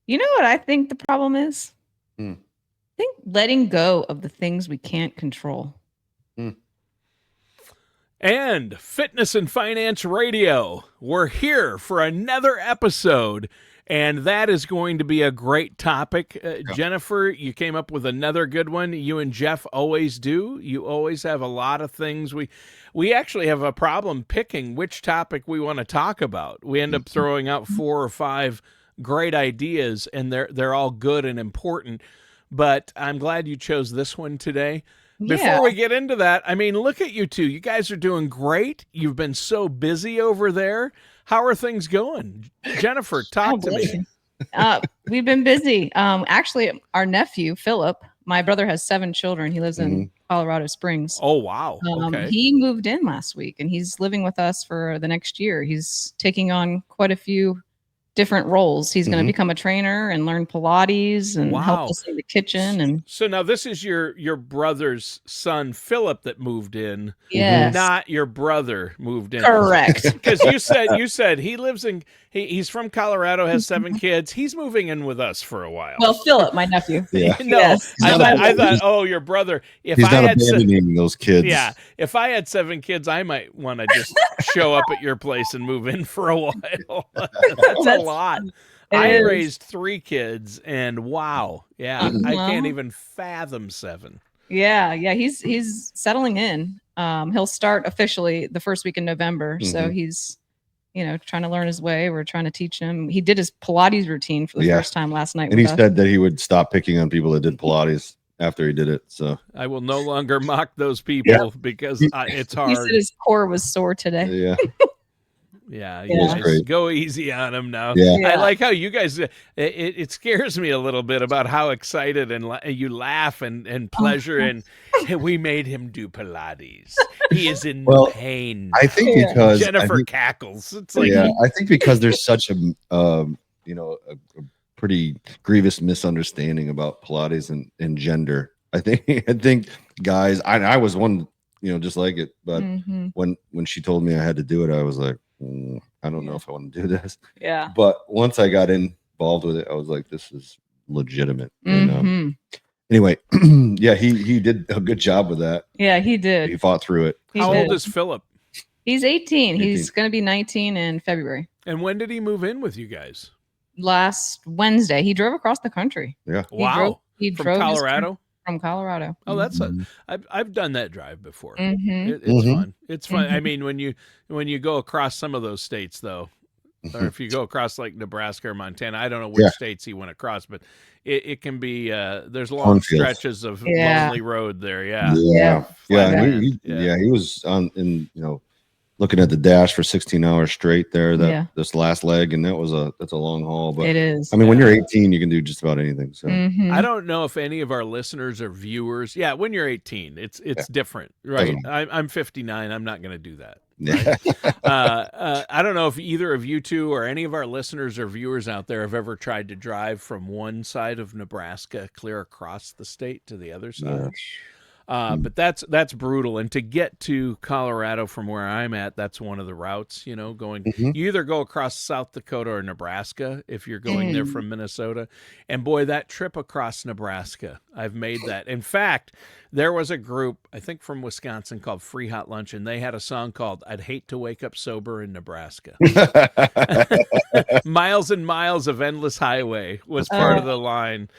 You know what I think the problem is? Hmm. I think letting go of the things we can't control. And Fitness and Finance Radio. We're here for another episode, and that is going to be a great topic. Jennifer, you came up with another good one. You and Jeff always do. You always have a lot of things. We actually have a problem picking which topic we want to talk about. We end up throwing out 4 or 5 great ideas, and they're all good and important. But I'm glad you chose this one today. Before we get into that, I mean, look at you two. You guys are doing great. You've been so busy over there. How are things going? Jennifer, talk to me. We've been busy. Actually, our nephew, Phillip, my brother has 7 children. He lives in Colorado Springs. Oh, wow. Okay. He moved in last week, and he's living with us for the next year. He's taking on quite a few different roles. He's going to become a trainer and learn Pilates and help us in the kitchen. And so now this is your brother's son, Phillip, that moved in. Yes. Not your brother moved in. Correct. Because you said he lives in he's from Colorado, has 7 kids. He's moving in with us for a while. Well, Phillip, my nephew. Yeah. No, yes. I thought, oh, your brother. If he's I not had abandoning those kids. Yeah. If I had 7 kids, I might want to just show up at your place and move in for a while. That's a lot. I raised 3 kids, and wow, yeah, I can't even fathom 7. Yeah, he's settling in. He'll start officially the first week in November, so he's trying to learn his way. We're trying to teach him. He did his Pilates routine for the first time last night. And he said that he would stop picking on people that did Pilates after he did it. So I will no longer mock those people because it's hard. He said his core was sore today. Yeah. Yeah, you guys go easy on him now. Yeah. I like how you guys, it scares me a little bit about how excited and you laugh and pleasure and we made him do Pilates. He is in pain. I think because Jennifer cackles. It's like, I think because there's such a pretty grievous misunderstanding about Pilates and gender. I think guys, I was one, just like it, but when she told me I had to do it, I was like, I don't know if I want to do this. Yeah. But once I got involved with it, I was like, this is legitimate. And, anyway, he did a good job with that. Yeah, he did. He fought through it. How old is Phillip? He's 18. He's going to be 19 in February. And when did he move in with you guys? Last Wednesday. He drove across the country. Yeah. Wow. He From drove Colorado? From Colorado. Oh, that's I've done that drive before. It's fun. It's fun. I mean, when you go across some of those states, though, or if you go across like Nebraska or Montana, I don't know which states he went across, but it can be there's long stretches of lonely road there. Yeah. He was looking at the dash for 16 hours straight there. This last leg, and that's a long haul. But it is. I mean, when you're 18, you can do just about anything. So I don't know if any of our listeners or viewers. Yeah, when you're 18, it's different, right? I'm 59. I'm not going to do that. Right? I don't know if either of you two or any of our listeners or viewers out there have ever tried to drive from one side of Nebraska clear across the state to the other side. But that's brutal. And to get to Colorado from where I'm at, that's one of the routes, going, you either go across South Dakota or Nebraska if you're going there from Minnesota. And boy, that trip across Nebraska, I've made that. In fact, there was a group, I think from Wisconsin, called Free Hot Lunch, and they had a song called I'd Hate to Wake Up Sober in Nebraska. Miles and miles of endless highway was part of the line.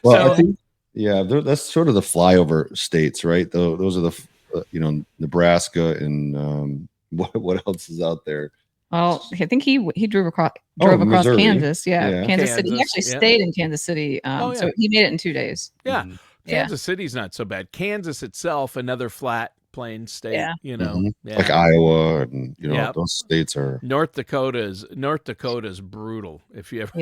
Well, I think that's sort of the flyover states, right? Those are the, Nebraska and what else is out there? Well, I think he drove across Missouri. Kansas. Yeah, Kansas City. He actually stayed in Kansas City, so he made it in 2 days. Yeah, Kansas City's not so bad. Kansas itself, another flat plain state. Like Iowa, and those states are. North Dakota is brutal. If you ever.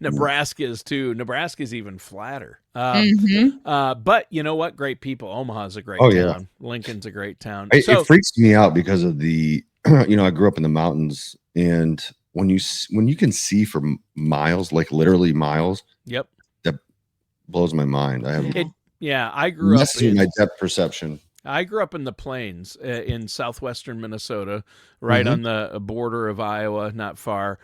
Nebraska is too. Nebraska's even flatter. But you know what? Great people. Omaha's a great town. Lincoln's a great town. It freaks me out because of the, I grew up in the mountains, and when you can see for miles, like literally miles. Yep. That blows my mind. I grew up in my depth perception. I grew up in the plains in southwestern Minnesota, right on the border of Iowa, not far.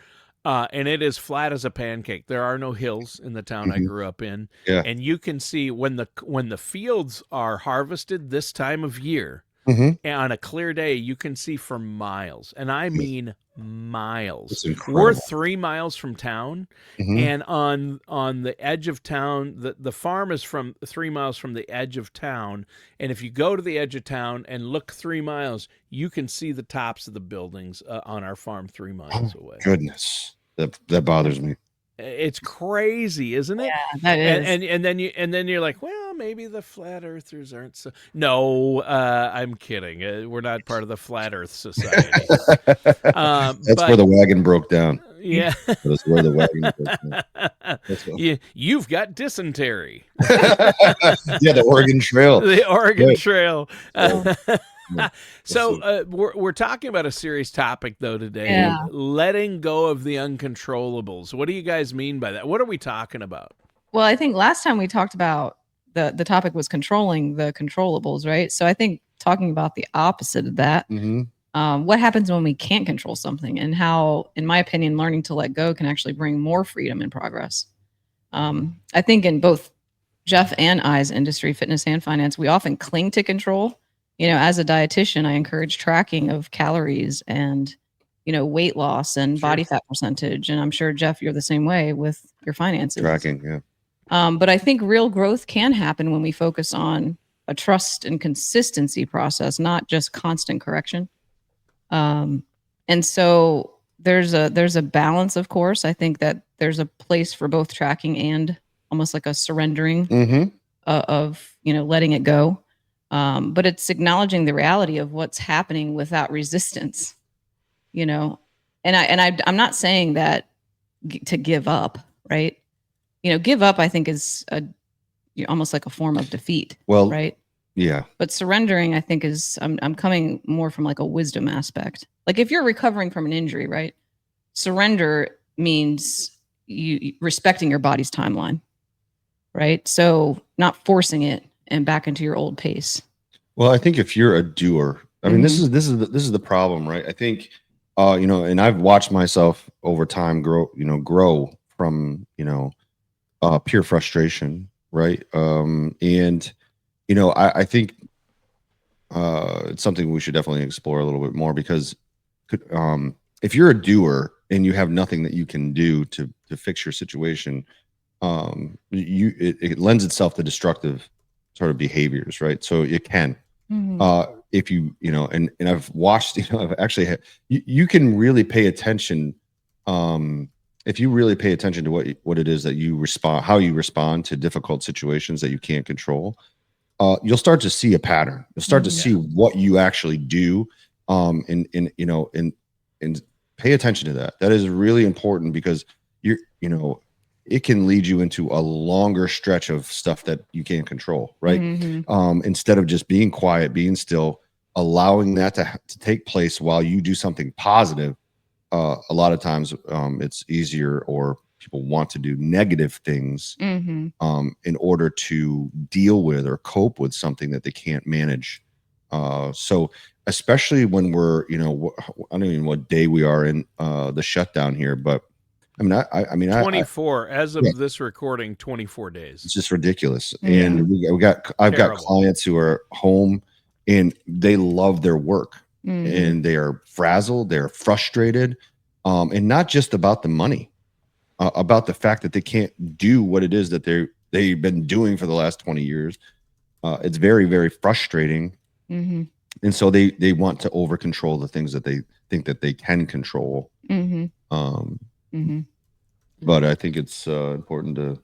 and it is flat as a pancake. There are no hills in the town I grew up in. Yeah. And you can see when the fields are harvested this time of year, and on a clear day, you can see for miles. And I mean miles. It's incredible. We're 3 miles from town, and on the edge of town, the farm is from 3 miles from the edge of town. And if you go to the edge of town and look 3 miles, you can see the tops of the buildings on our farm 3 miles away. Goodness, that bothers me. It's crazy, isn't it? Yeah, that is. And then you're like, well, maybe the flat earthers aren't so. No, I'm kidding. We're not part of the Flat Earth Society. That's where the wagon broke down. Yeah, that's where the wagon broke down. You've got dysentery. Yeah, the Oregon Trail. The Oregon Trail. Yeah. So we're talking about a serious topic though today. Yeah. Letting go of the uncontrollables. What do you guys mean by that? What are we talking about? Well, I think last time we talked about the topic was controlling the controllables, right? So I think talking about the opposite of that, what happens when we can't control something, and how, in my opinion, learning to let go can actually bring more freedom and progress. I think in both Jeff and I's industry, fitness and finance, we often cling to control. You know, as a dietitian, I encourage tracking of calories and, weight loss and body fat percentage. And I'm sure, Jeff, you're the same way with your finances. Tracking, yeah. But I think real growth can happen when we focus on a trust and consistency process, not just constant correction. And so there's a balance, of course. I think that there's a place for both tracking and almost like a surrendering of, letting it go. But it's acknowledging the reality of what's happening without resistance, and I'm not saying that to give up, right? Give up, I think, is almost like a form of defeat. Well, right. Yeah. But surrendering, I think, is I'm coming more from like a wisdom aspect. Like if you're recovering from an injury, right? Surrender means you respecting your body's timeline, right? So not forcing it and back into your old pace. Well, I think if you're a doer, I mean, this is the problem, right? I think, and I've watched myself over time grow from, pure frustration, right? And, I think it's something we should definitely explore a little bit more, because if you're a doer and you have nothing that you can do to fix your situation, it lends itself to destructive sort of behaviors, right? So it can, if you, and I've watched, I've actually had, you can really pay attention. If you really pay attention to what it is that you respond, how you respond to difficult situations that you can't control, you'll start to see a pattern. You'll start to see what you actually do, and pay attention to that. That is really important, because it can lead you into a longer stretch of stuff that you can't control, right? Instead of just being quiet, being still, allowing that to take place while you do something positive. A lot of times it's easier, or people want to do negative things in order to deal with or cope with something that they can't manage. So especially when we're, I don't even know what day we are in the shutdown here, but I mean, 24 as of this recording, 24 days. It's just ridiculous. And I've got clients who are home and they love their work, and they are frazzled, they're frustrated, and not just about the money, about the fact that they can't do what it is that they've been doing for the last 20 years. It's very, very frustrating. And so they want to over control the things that they think that they can control. But I think it's important to.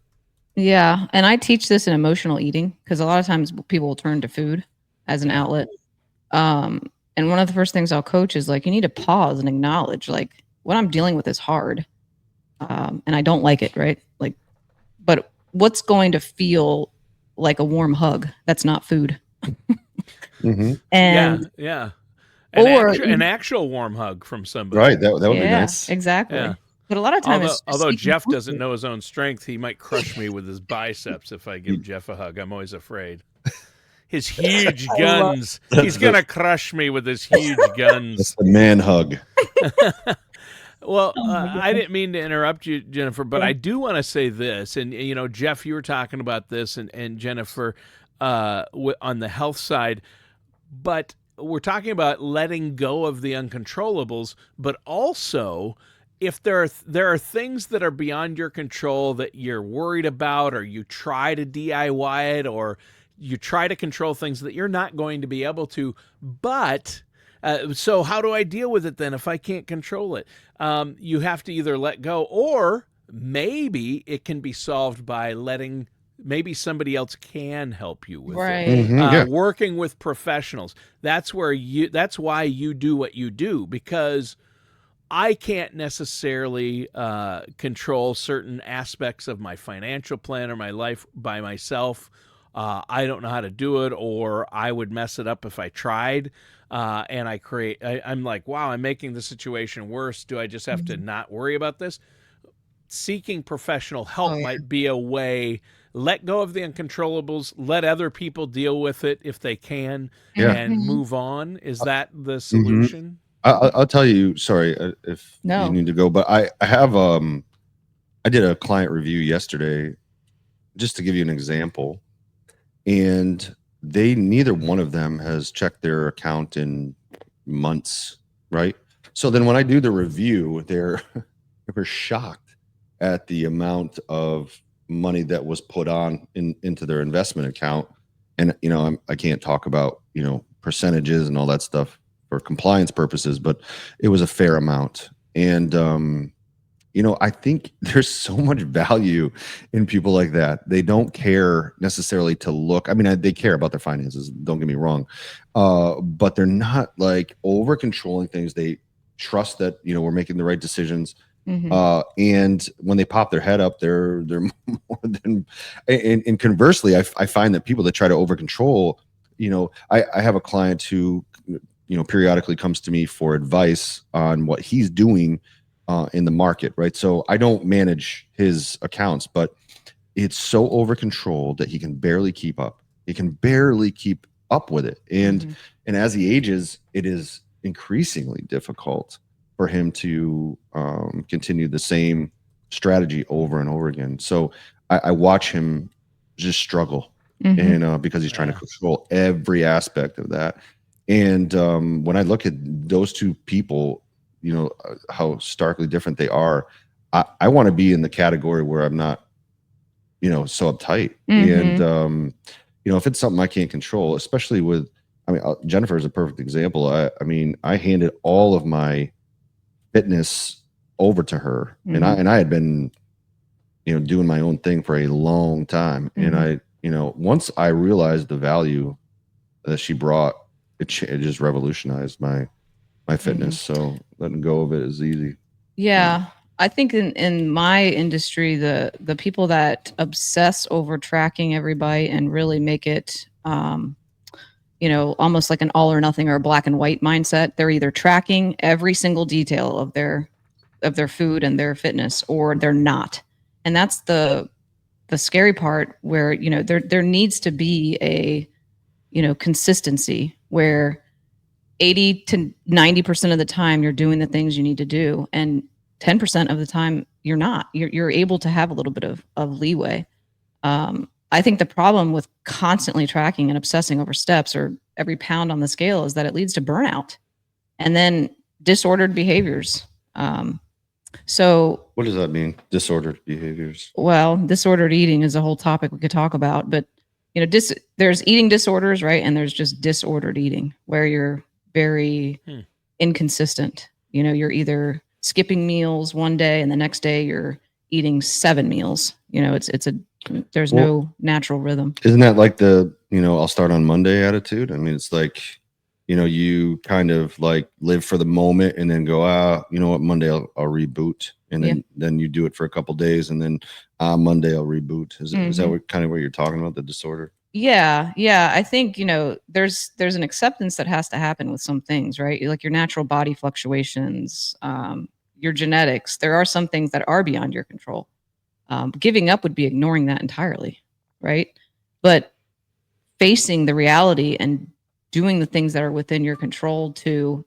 Yeah. And I teach this in emotional eating, because a lot of times people will turn to food as an outlet. And one of the first things I'll coach is like, you need to pause and acknowledge, like, what I'm dealing with is hard. And I don't like it. Right. Like, but what's going to feel like a warm hug? That's not food. And yeah. An actual warm hug from somebody. Right. That would be nice. Exactly. Yeah. But a lot of times, although Jeff doesn't know his own strength, he might crush me with his biceps if I give Jeff a hug. I'm always afraid. His huge guns. He's going to crush me with his huge guns. That's the man hug. Well, Oh my I gosh. didn't mean to interrupt you, Jennifer, but Yeah. I do want to say this. And, Jeff, you were talking about this, and Jennifer on the health side. But we're talking about letting go of the uncontrollables, but also if there are things that are beyond your control that you're worried about, or you try to DIY it, or you try to control things that you're not going to be able to, but so how do I deal with it then if I can't control it? You have to either let go, or maybe it can be solved by maybe somebody else can help you with Right. it. Working with professionals. That's why you do what you do, because I can't necessarily control certain aspects of my financial plan or my life by myself. I don't know how to do it, or I would mess it up if I tried. And I'm like, wow, I'm making the situation worse. Do I just have to not worry about this? Seeking professional help might be a way. Let go of the uncontrollables, let other people deal with it if they can, and move on. Is that the solution? I'll tell you, sorry if No. you need to go, but I have I did a client review yesterday, just to give you an example, and neither one of them has checked their account in months, right? So then when I do the review, they were shocked at the amount of money that was put on into their investment account. And I can't talk about percentages and all that stuff for compliance purposes, but it was a fair amount. And I think there's so much value in people like that. They don't care necessarily to look. I mean, they care about their finances, don't get me wrong, but they're not like over controlling things. They trust that we're making the right decisions. And when they pop their head up, they're more than. And conversely, I find that people that try to over control, I have a client who periodically comes to me for advice on what he's doing in the market, right? So I don't manage his accounts, but it's so over controlled that he can barely keep up. He can barely keep up with it, and as he ages, it is increasingly difficult for him to continue the same strategy over and over again. So I watch him just struggle, and because he's trying to control every aspect of that. And when I look at those two people, how starkly different they are, I want to be in the category where I'm not, so uptight. And, if it's something I can't control, especially with, Jennifer is a perfect example. I handed all of my fitness over to her, and I had been, doing my own thing for a long time. And I, once I realized the value that she brought, it just revolutionized my fitness. So letting go of it is easy. Yeah. I think in my industry, the people that obsess over tracking everybody and really make it, almost like an all or nothing or a black and white mindset, they're either tracking every single detail of their food and their fitness, or they're not. And that's the scary part, where, there needs to be a, consistency where 80 to 90% of the time you're doing the things you need to do, and 10% of the time you're not. You're able to have a little bit of leeway. I think the problem with constantly tracking and obsessing over steps or every pound on the scale is that it leads to burnout and then disordered behaviors. So what does that mean? Disordered behaviors? Well, disordered eating is a whole topic we could talk about, but there's eating disorders, right? And there's just disordered eating, where you're very inconsistent. You're either skipping meals one day and the next day you're eating 7 meals. There's no natural rhythm. Isn't that like the, I'll start on Monday attitude? I mean, it's like, you kind of like live for the moment and then go, what, Monday I'll reboot. And then you do it for a couple days, and then Monday I'll reboot. Is that what you're talking about, the disorder? Yeah. I think, there's an acceptance that has to happen with some things, right? Like your natural body fluctuations, your genetics. There are some things that are beyond your control. Giving up would be ignoring that entirely, right? But facing the reality and doing the things that are within your control to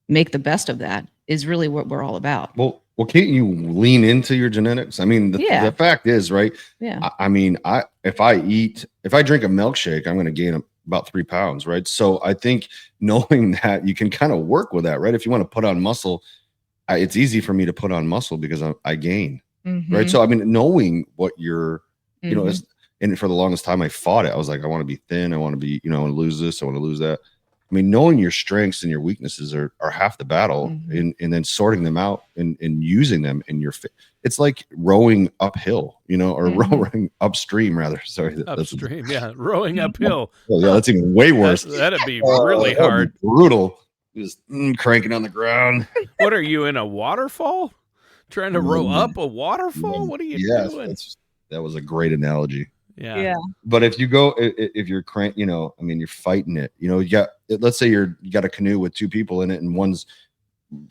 make the best of that is really what we're all about. Well, can't you lean into your genetics? I mean, the fact is, right? Yeah. I mean, if I drink a milkshake, I'm going to gain about 3 pounds, right? So I think knowing that you can kind of work with that, right? If you want to put on muscle, it's easy for me to put on muscle because I gain, right? So I mean, knowing what you're, you know, and for the longest time I fought it. I was like, I want to be thin. I want to be, you know, I want to lose this. I want to lose that. I mean, knowing your strengths and your weaknesses are half the battle, and then sorting them out and using them in your it's like rowing uphill, you know, or rowing upstream rather. Sorry, upstream. Rowing uphill. Oh, yeah, that's even way worse. That'd be really hard. Be brutal. Just cranking on the ground. What are you in a waterfall? Trying to row up a waterfall? What are you doing? That was a great analogy. Yeah. But if you go, if you're you know, I mean, you're fighting it, you know, let's say you got a canoe with 2 people in it and one's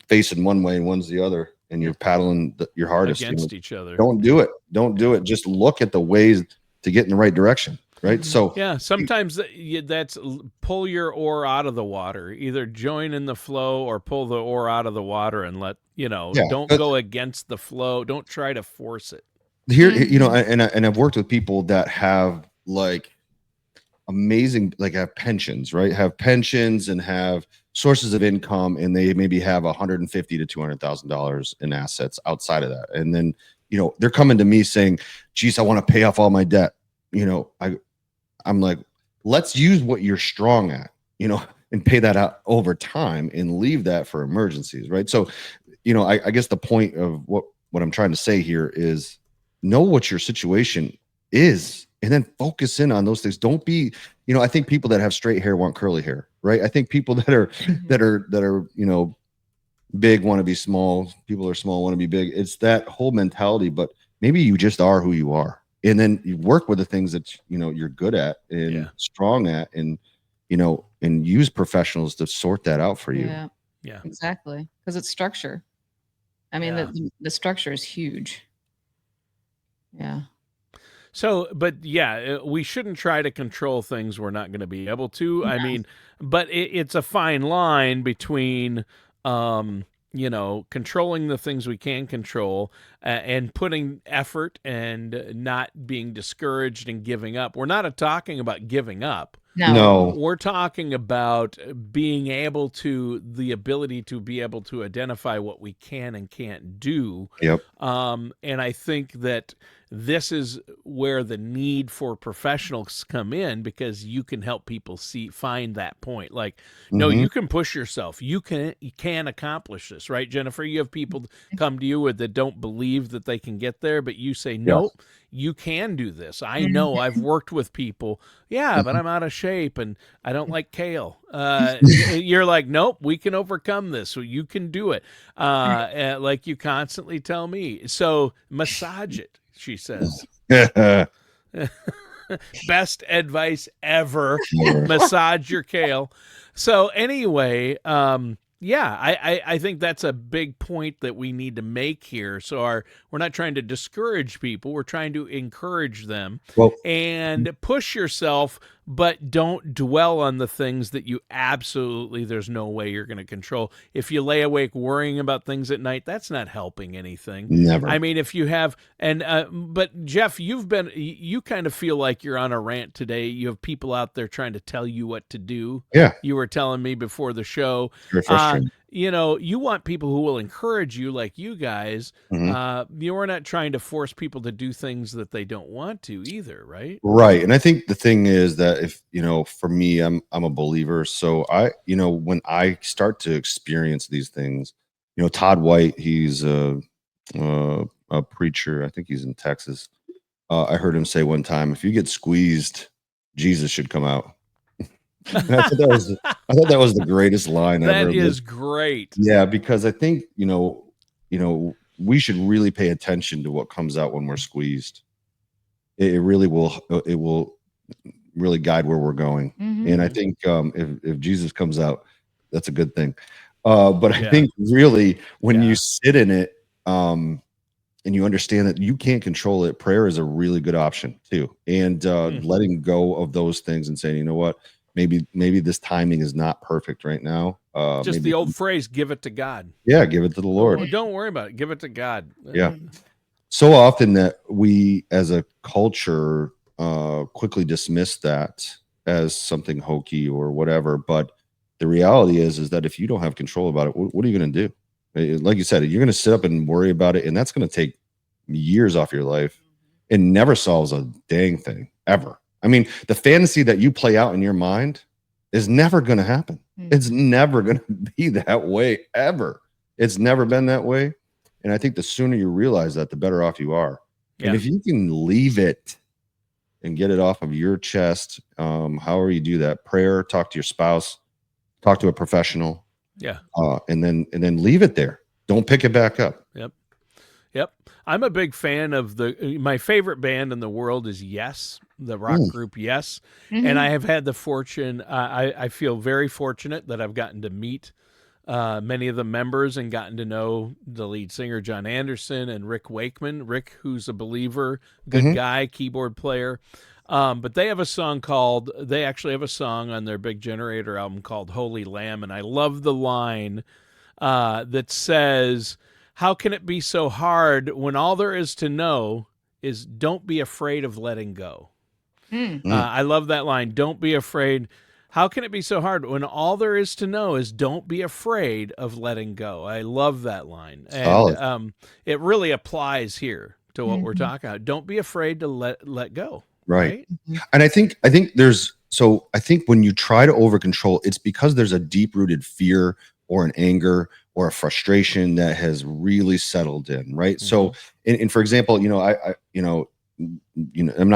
facing one way and one's the other, and you're paddling your hardest against each other. Don't do it. Just look at the ways to get in the right direction. Right. So yeah, sometimes that's pull your oar out of the water, either join in the flow or pull the oar out of the water and don't go against the flow. Don't try to force it. Here, you know, and I've worked with people that have like amazing, like have pensions, right? Have pensions and have sources of income, and they maybe have $150,000 to $200,000 in assets outside of that. And then, you know, they're coming to me saying, geez, I want to pay off all my debt. You know, I'm like, let's use what you're strong at, you know, and pay that out over time and leave that for emergencies, right? So, you know, I guess the point of what I'm trying to say here is know what your situation is and then focus in on those things. Don't be, you know, I think people that have straight hair want curly hair, right? I think people that are, you know, big want to be small. People are small, want to be big. It's that whole mentality, but maybe you just are who you are. And then you work with the things that, you know, you're good at and strong at, and, you know, and use professionals to sort that out for you. Yeah, exactly. Because it's structure. I mean, the structure is huge. Yeah. So, but we shouldn't try to control things we're not going to be able to. Yeah. I mean, but it's a fine line between, you know, controlling the things we can control and putting effort and not being discouraged and giving up. We're not talking about giving up. No. We're talking about being able to, the ability to be able to identify what we can and can't do. Yep. And I think that this is where the need for professionals come in, because you can help people find that point. Like, no, you can push yourself. You can accomplish this, right, Jennifer? You have people come to you that don't believe that they can get there, but you say, nope, you can do this. I know. I've worked with people. Yeah, but I'm out of shape and I don't like kale. You're like, nope, we can overcome this. So you can do it. Like you constantly tell me. So massage it, she says. Best advice ever. Massage your kale. So anyway, I think that's a big point that we need to make here. So we're not trying to discourage people. We're trying to encourage them and push yourself, but don't dwell on the things that you there's no way you're going to control. If you lay awake worrying about things at night, that's not helping anything. Never. I mean, if you have, but Jeff, you kind of feel like you're on a rant today. You have people out there trying to tell you what to do. Yeah. You were telling me before the show. You're frustrated. You know, you want people who will encourage you, like you guys. You're not trying to force people to do things that they don't want to either, right? Right. And I think the thing is that if, you know, for me, I'm a believer. So you know, when I start to experience these things, you know, Todd White, he's a preacher. I think he's in Texas. I heard him say one time, if you get squeezed, Jesus should come out. I thought that was the greatest line ever. That is great. Yeah, because I think, you know, we should really pay attention to what comes out when we're squeezed. It really will. It will really guide where we're going. And I think if Jesus comes out, that's a good thing. But I think really when you sit in it, and you understand that you can't control it, prayer is a really good option too. And letting go of those things and saying, you know what, maybe this timing is not perfect right now. Just the old phrase, give it to God. Yeah, give it to the Lord. Don't worry about it. Give it to God. Yeah. So often that we as a culture quickly dismiss that as something hokey or whatever, but the reality is that if you don't have control about it, what are you going to do? Like you said, you're going to sit up and worry about it, and that's going to take years off your life. It never solves a dang thing ever. I mean, the fantasy that you play out in your mind is never going to happen. It's never going to be that way ever. It's never been that way. And I think the sooner you realize that, the better off you are. Yeah. And if you can leave it and get it off of your chest, however you do that, prayer, talk to your spouse, talk to a professional. Yeah. And then leave it there. Don't pick it back up. Yep. I'm a big fan of my favorite band in the world is Yes, the rock group Yes. And I have had the fortune, I feel very fortunate that I've gotten to meet many of the members and gotten to know the lead singer, John Anderson, and Rick Wakeman. Rick, who's a believer, good guy, keyboard player. But they actually have a song on their Big Generator album called Holy Lamb. And I love the line that says, how can it be so hard when all there is to know is don't be afraid of letting go? I love that line. Don't be afraid. How can it be so hard when all there is to know is don't be afraid of letting go? I love that line. And it really applies here to what we're talking about. Don't be afraid to let go. Right. And I think I think when you try to over control, it's because there's a deep rooted fear or an anger or a frustration that has really settled in. Right. So, and for example, I'm not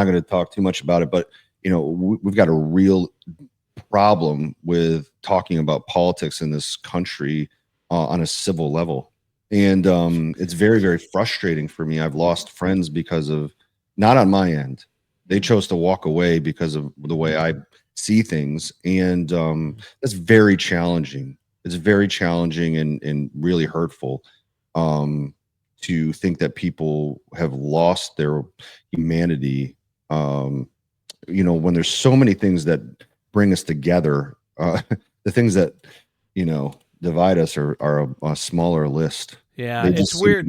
going to talk too much about it, but we've got a real problem with talking about politics in this country on a civil level. And it's very, very frustrating for me. I've lost friends because of, not on my end. They chose to walk away because of the way I see things. And that's very challenging. It's very challenging and really hurtful to think that people have lost their humanity. When there's so many things that bring us together, the things that divide us are a smaller list. Yeah, it's weird.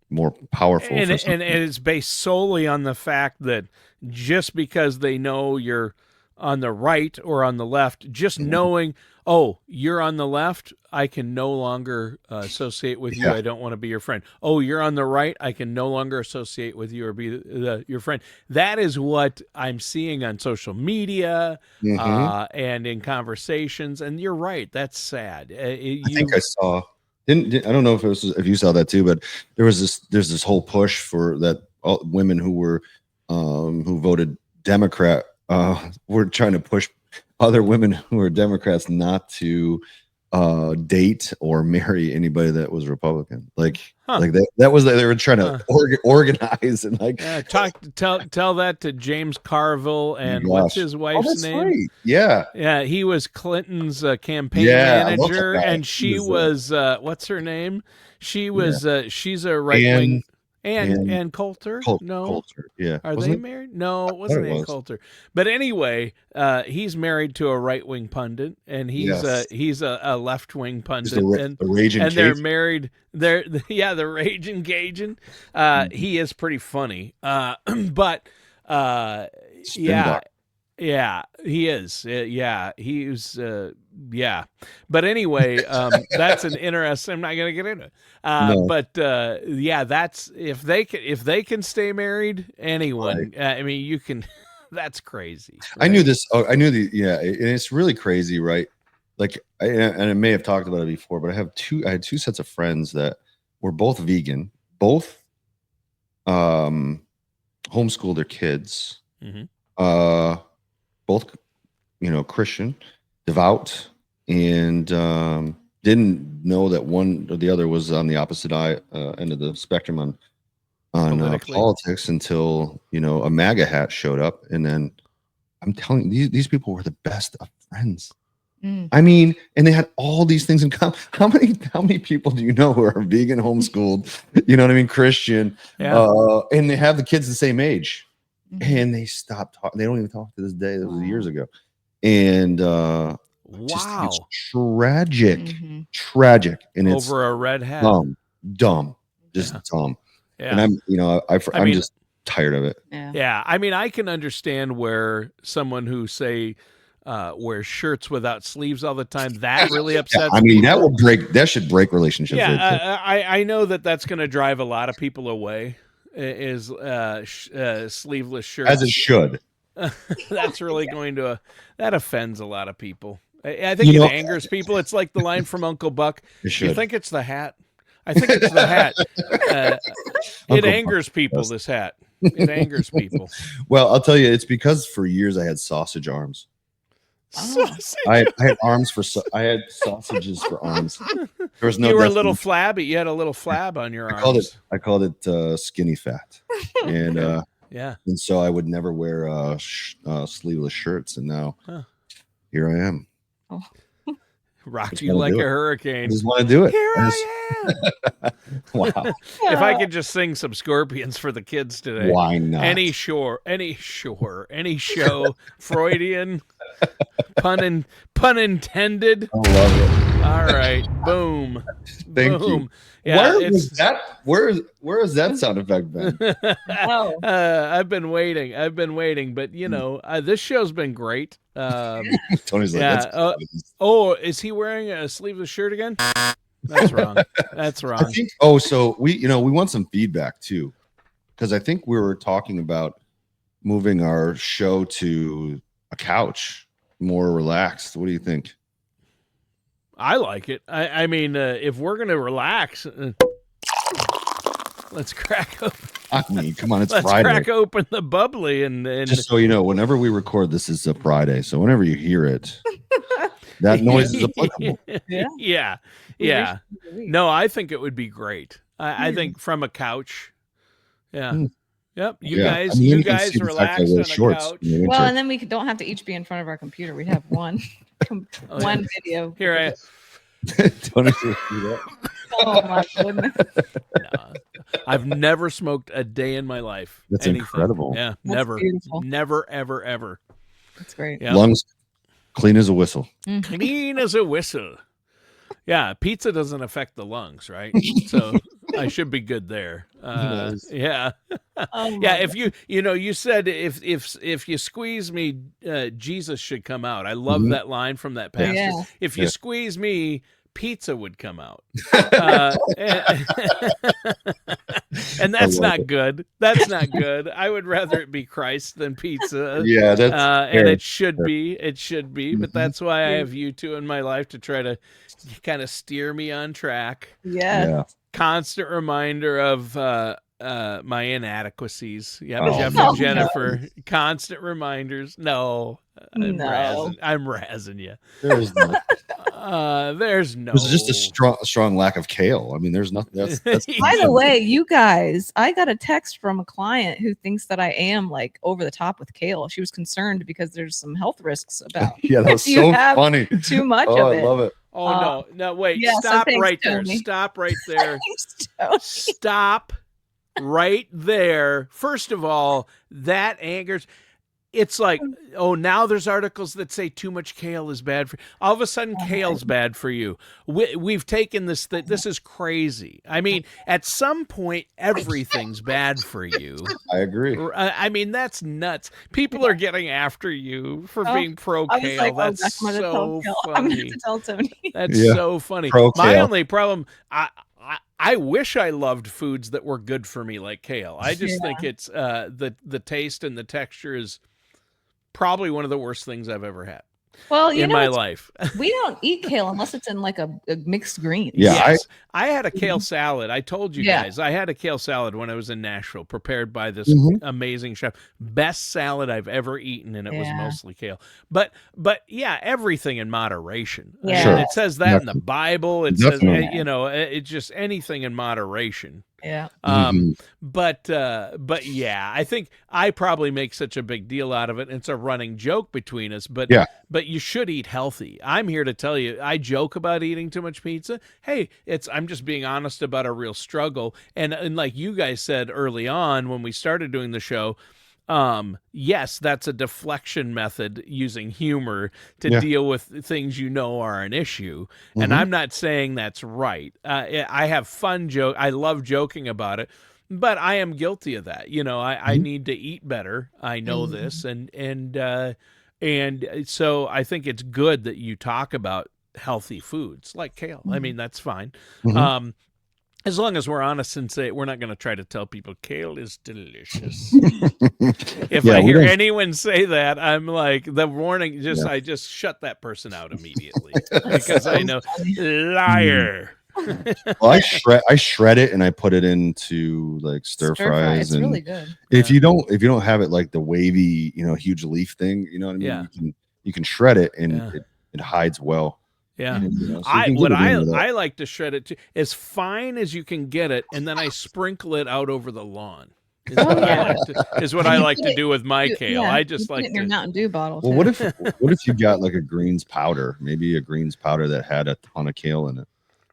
More powerful, and it's based solely on the fact that just because they know you're on the right or on the left, just knowing, oh, you're on the left, I can no longer associate with you. I don't want to be your friend. Oh, you're on the right, I can no longer associate with you or be your friend. That is what I'm seeing on social media and in conversations. And you're right, that's sad. I think I saw. I don't know if you saw that too, but there's this whole push for that women who were who voted Democrat were trying to push other women who are Democrats not to date or marry anybody that was Republican. Like that was they were trying to organize and tell that to James Carville and what's his wife's name? Right. Yeah, he was Clinton's campaign manager, and she was what's her name? She was she's a right wing. And Coulter? No. Coulter, yeah. Are they married? No, it wasn't Ann Coulter. But anyway, he's married to a right-wing pundit, and he's a left-wing pundit. The raging and they're married. The raging Cajun. He is pretty funny. But yeah, he is. He's But anyway, that's an interesting. I'm not going to get into it. But that's if they can stay married, anyone. Right. I mean, you can. That's crazy. Right? I knew this. And it's really crazy, right? Like, and I may have talked about it before, but I had two sets of friends that were both vegan, both homeschooled their kids. Both, Christian, devout, and didn't know that one or the other was on the opposite end of the spectrum on politics until a MAGA hat showed up, and then I'm telling you, these people were the best of friends. I mean, and they had all these things in common. How many people do you know who are vegan, homeschooled, Christian, and they have the kids the same age? And they stopped talking. They don't even talk to this day. That was years ago. and Wow. it's tragic, and it's over a red hat. Dumb, just dumb. Yeah. And I'm just tired of it. Yeah. I mean, I can understand where someone who say wears shirts without sleeves all the time, that really upsets I mean, people. that should break relationships. Yeah, I know that's going to drive a lot of people away. Is sleeveless shirts, as it should. That's really going to that offends a lot of people. I think it angers people. It's like the line from Uncle Buck. You think it's the hat? I think it's the hat. It angers people. This hat. It angers people. Well, I'll tell you, it's because for years I had sausage arms. I had arms for I had sausages for arms. There was no. You were a little flabby. You had a little flab on your arms. I called it skinny fat, and and so I would never wear sleeveless shirts, and now here I am. Oh. Rocked you like a hurricane. I just want to do it. Here I am. Wow. If I could just sing some Scorpions for the kids today. Why not? Any show, Freudian, pun intended. I love it. All right. Boom. Thank you. Yeah, where has that sound effect been? I've been waiting, but this show's been great. Tony's like, is he wearing a sleeveless shirt again? That's wrong. That's wrong. I think, so we want some feedback too, because I think we were talking about moving our show to a couch, more relaxed. What do you think? I like it. I mean, if we're gonna relax, let's crack open. I mean, come on, it's let's Friday. Crack open the bubbly and just so you know, whenever we record, this is a Friday, so whenever you hear it, that noise is applicable. Yeah. No, I think it would be great. I think from a couch. Yeah. Yep. You guys relaxed on a couch. Well, and then we don't have to each be in front of our computer. We have one video. Here I am. Don't see that. Oh my goodness. No, I've never smoked a day in my life. That's incredible. Yeah. That's beautiful. Never, ever. That's great. Yep. Lungs clean as a whistle. Clean as a whistle. Yeah, pizza doesn't affect the lungs, right? So I should be good there. Yeah. If you said if you squeeze me, Jesus should come out. I love that line from that pastor. Yeah. If you squeeze me, pizza would come out. And that's not good. That's not good. I would rather it be Christ than pizza. Yeah, that's and it should be. It should be. But that's why I have you two in my life to try to kind of steer me on track. Yeah. Constant reminder of my inadequacies. Yeah, Jeff and Jennifer. No. Constant reminders. No. I'm razzing you. There's no. There's no. There's just a strong lack of kale. I mean, there's nothing. That's By the way, you guys, I got a text from a client who thinks that I am like over the top with kale. She was concerned because there's some health risks about. Yeah, that's so funny. Too much of it. I love it. Oh no! Wait! Yeah, stop right Tony. there! Stop right there! Thanks, Stop right there! First of all, that angers. It's like, now there's articles that say too much kale is bad for you. All of a sudden, kale's bad for you. We've taken this, this is crazy. I mean, at some point, everything's bad for you. I agree. I mean, that's nuts. People are getting after you for being pro-kale. Like, that's so funny. I'm going to tell Tony. That's so funny. My only problem, I wish I loved foods that were good for me like kale. I just think it's the taste and the texture is probably one of the worst things I've ever had. Well, in my life. We don't eat kale unless it's in like a mixed green. Yeah, yes. I had a kale salad. I told you guys I had a kale salad when I was in Nashville, prepared by this amazing chef. Best salad I've ever eaten, and it was mostly kale. But yeah, everything in moderation. Yeah. Sure. It says that in the Bible. It says it's just anything in moderation. Yeah. But yeah, I think I probably make such a big deal out of it. And it's a running joke between us, but you should eat healthy. I'm here to tell you, I joke about eating too much pizza. Hey, I'm just being honest about a real struggle. And like you guys said early on when we started doing the show, yes, that's a deflection method using humor to deal with things are an issue. And I'm not saying that's right. I have fun I love joking about it, but I am guilty of that. I need to eat better. I know this. And so I think it's good that you talk about healthy foods like kale. I mean, that's fine. As long as we're honest and say we're not going to try to tell people kale is delicious. If I hear anyone say that, I'm like, the warning, I just shut that person out immediately because I know liar. Well, I shred it and I put it into like stir fries. It's really good. If you don't have it like the wavy, huge leaf thing, you know what I mean? Yeah. You can shred it and it hides well. Yeah. So I like to shred it too, as fine as you can get it, and then I sprinkle it out over the lawn. Is what I like to do with my kale. I just like it in your Mountain Dew bottle. Well, what if you got like a greens powder? Maybe a greens powder that had a ton of kale in it.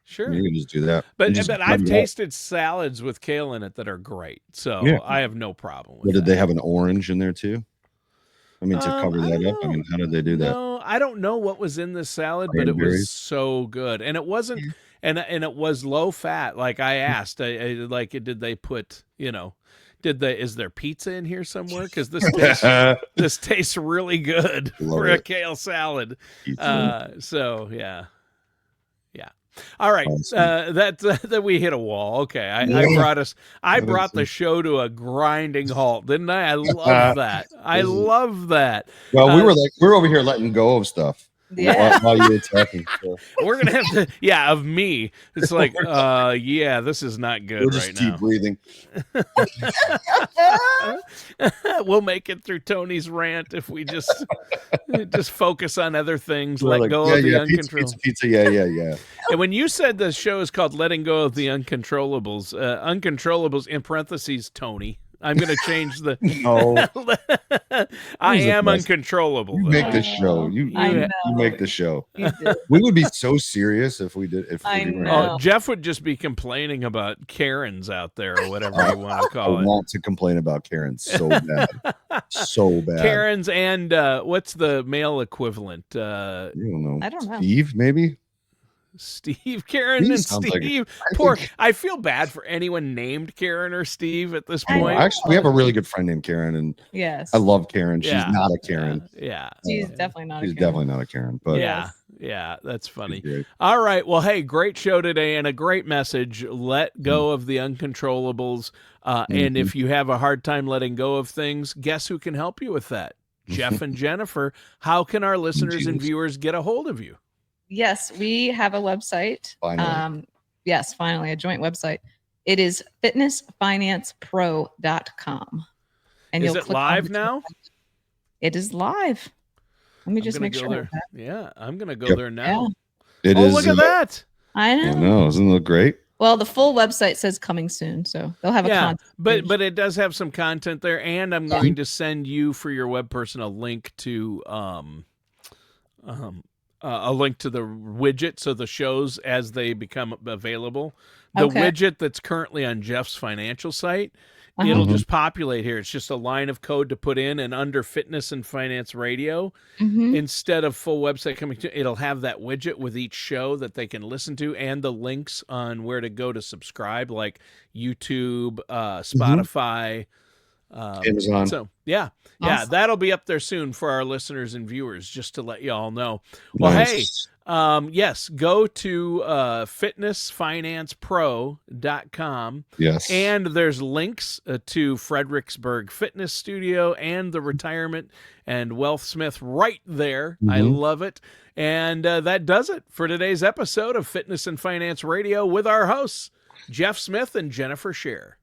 Sure, you can just do that. But I've tasted salads with kale in it that are great, so I have no problem with that. Did they have an orange in there too? I mean, to cover that up. I mean, how did they do that? No, I don't know what was in the salad, but it was so good, and it wasn't, and it was low fat. Like I asked, did they put, is there pizza in here somewhere? Because this tastes really good for a kale salad. So yeah. All right, that we hit a wall. Okay, I brought the show to a grinding halt, didn't I? I love that. I love that. Well, we're over here letting go of stuff. While you were talking, so. We're gonna have to, of me. It's like, this is not good. We'll just keep breathing. We'll make it through Tony's rant if we just focus on other things. Let go of the uncontrollables. Pizza. Yeah. And when you said the show is called "Letting Go of the Uncontrollables," uncontrollables in parentheses, Tony. I'm going to change the. No. I am uncontrollable. You make the show. You make the show. We would be so serious if we did. Jeff would just be complaining about Karens out there or whatever you want to call it. I want to complain about Karens so bad. So bad. Karens and what's the male equivalent? I don't know. Steve, maybe? Steve, Karen, and Steve. I feel bad for anyone named Karen or Steve at this point. Actually, we have a really good friend named Karen, and I love Karen. She's not a Karen. She's definitely not. She's definitely not a Karen. But yeah, that's funny. All right, well, hey, great show today and a great message. Let go of the uncontrollables, and if you have a hard time letting go of things, guess who can help you with that? Jeff and Jennifer. How can our listeners and viewers get a hold of you? Yes, we have a website. Finally. Yes, finally, a joint website. It is fitnessfinancepro.com. And is it live now? It is live. Let me just make sure. Yeah, I'm going to go there now. Yeah. Look at that. I know. Doesn't it look great? Well, the full website says coming soon, so they'll have a content page. But it does have some content there, and I'm going to send you for your web person a link to a link to the widget, so the shows as they become available. The widget that's currently on Jeff's financial site, it'll just populate here. It's just a line of code to put in, and under Fitness and Finance Radio, instead of full website coming to, it'll have that widget with each show that they can listen to, and the links on where to go to subscribe, like YouTube, Spotify, Amazon. So awesome. That'll be up there soon for our listeners and viewers, just to let you all know. Well, nice. Hey, yes, go to fitnessfinancepro.com. Yes. And there's links to Fredericksburg Fitness Studio and the Retirement and Wealth Smith right there. I love it. And that does it for today's episode of Fitness and Finance Radio with our hosts, Jeff Smith and Jennifer Scherer.